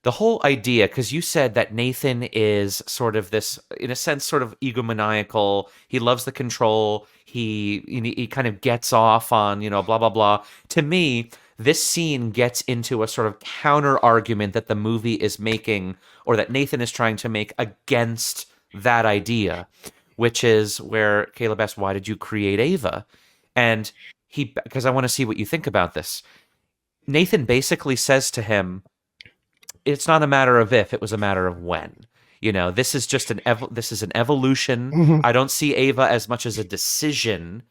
the whole idea, because you said that Nathan is sort of this, in a sense, sort of egomaniacal. He loves the control. He kind of gets off on, blah, blah, blah. To me, this scene gets into a sort of counter argument that the movie is making, or that Nathan is trying to make against that idea, which is where Caleb asks, why did you create Ava? And because I want to see what you think about this. Nathan basically says to him, it's not a matter of if, it was a matter of when. This is just this is an evolution. Mhm. I don't see Ava as much as a decision,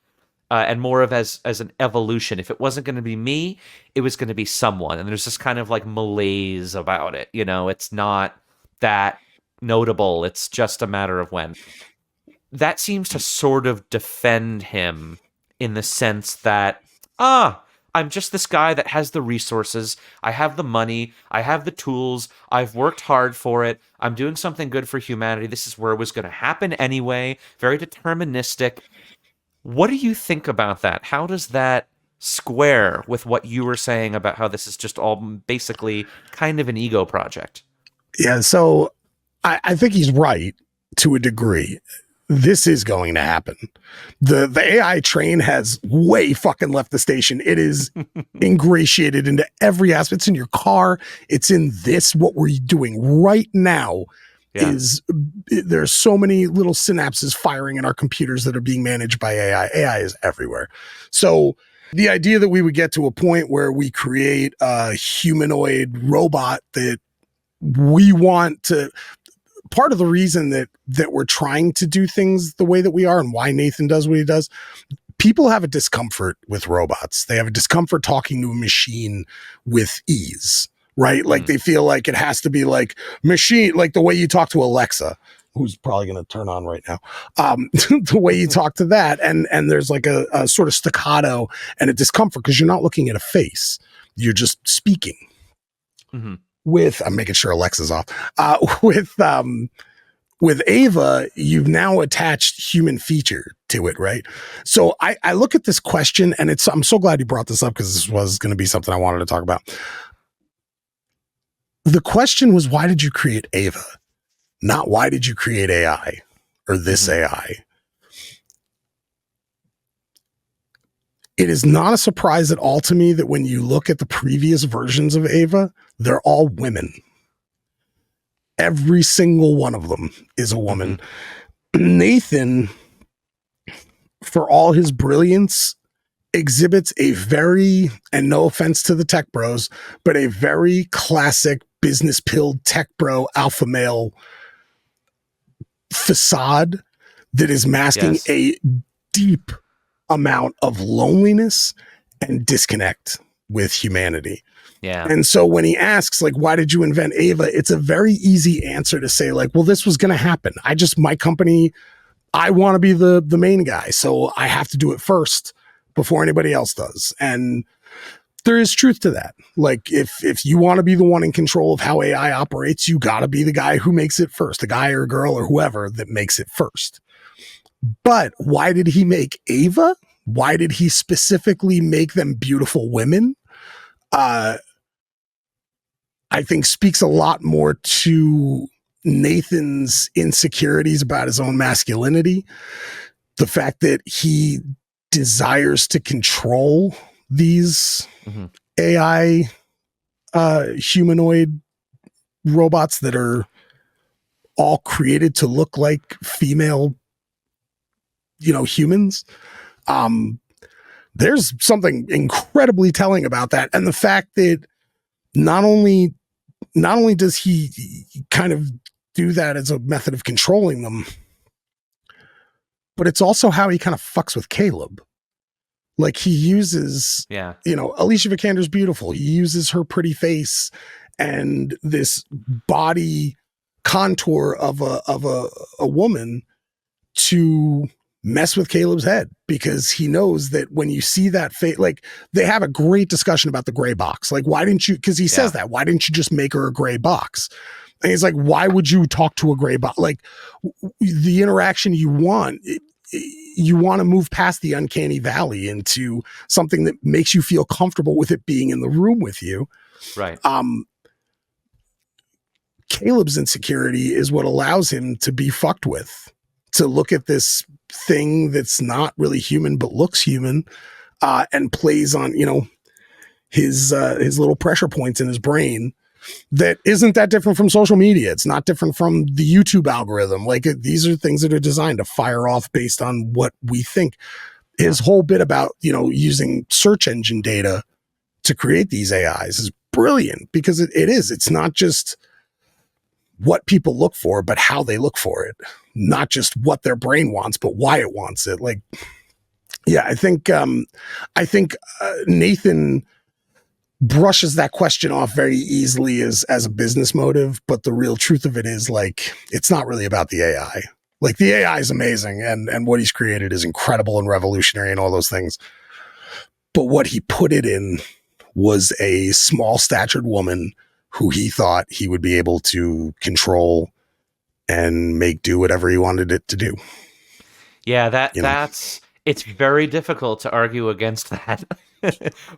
and more of as an evolution. If it wasn't going to be me, it was going to be someone. And there's this kind of like malaise about it. It's not that notable. It's just a matter of when. That seems to sort of defend him in the sense that, I'm just this guy that has the resources. I have the money. I have the tools. I've worked hard for it. I'm doing something good for humanity. This is where it was going to happen anyway. Very deterministic. What do you think about that? How does that square with what you were saying about how this is just all basically kind of an ego project? Yeah, so I think he's right to a degree. This is going to happen. The AI train has way fucking left the station. It is ingratiated into every aspect. It's in your car. It's in this. What we're doing right now is there's so many little synapses firing in our computers that are being managed by AI. AI is everywhere. So the idea that we would get to a point where we create a humanoid robot that we want to, part of the reason that we're trying to do things the way that we are and why Nathan does what he does, people have a discomfort with robots. They have a discomfort talking to a machine with ease, right? Like they feel like it has to be like machine, like the way you talk to Alexa, who's probably going to turn on right now. The way you talk to that. And there's like a sort of staccato and a discomfort because you're not looking at a face. You're just speaking. Mm-hmm. I'm making sure Alexa's off. With Ava, you've now attached human feature to it, right? So I look at this question, and I'm so glad you brought this up because this was going to be something I wanted to talk about. The question was, why did you create Ava? Not why did you create AI or this AI? It is not a surprise at all to me that when you look at the previous versions of Ava, they're all women. Every single one of them is a woman. Nathan, for all his brilliance, exhibits a very, and no offense to the tech bros, but a very classic business pilled tech bro alpha male facade that is masking a deep amount of loneliness and disconnect with humanity. Yeah. And so when he asks, like, why did you invent Ava? It's a very easy answer to say, like, well, this was going to happen. My company, I want to be the main guy. So I have to do it first before anybody else does. And there is truth to that. Like, if you want to be the one in control of how AI operates, you got to be the guy who makes it first, a guy or a girl or whoever that makes it first. But why did he make Ava? Why did he specifically make them beautiful women? I think speaks a lot more to Nathan's insecurities about his own masculinity. The fact that he desires to control these AI humanoid robots that are all created to look like female humans. There's something incredibly telling about that. And the fact that not only does he kind of do that as a method of controlling them, but it's also how he kind of fucks with Caleb. Like he uses, Alicia Vikander's beautiful. He uses her pretty face and this body contour of a woman to mess with Caleb's head, because he knows that when you see that face, like they have a great discussion about the gray box. Like, why didn't you, because he says that, why didn't you just make her a gray box? And he's like, why would you talk to a gray box? Like the interaction you want to move past the uncanny valley into something that makes you feel comfortable with it being in the room with you. Right. Caleb's insecurity is what allows him to be fucked with, to look at this thing that's not really human but looks human, and plays on, you know, his little pressure points in his brain that isn't that different from social media. It's not different from the YouTube algorithm. Like, these are things that are designed to fire off based on what we think. His whole bit about, you know, using search engine data to create these AIs is brilliant, because it is. It's not just what people look for, but how they look for it. Not just what their brain wants, but why it wants it. Like, yeah, I think Nathan brushes that question off very easily as a business motive, but the real truth of it is, like, it's not really about the AI. Like, the AI is amazing, and what he's created is incredible and revolutionary and all those things. But what he put it in was a small statured woman who he thought he would be able to control and make do whatever he wanted it to do. Yeah, that's it's very difficult to argue against that.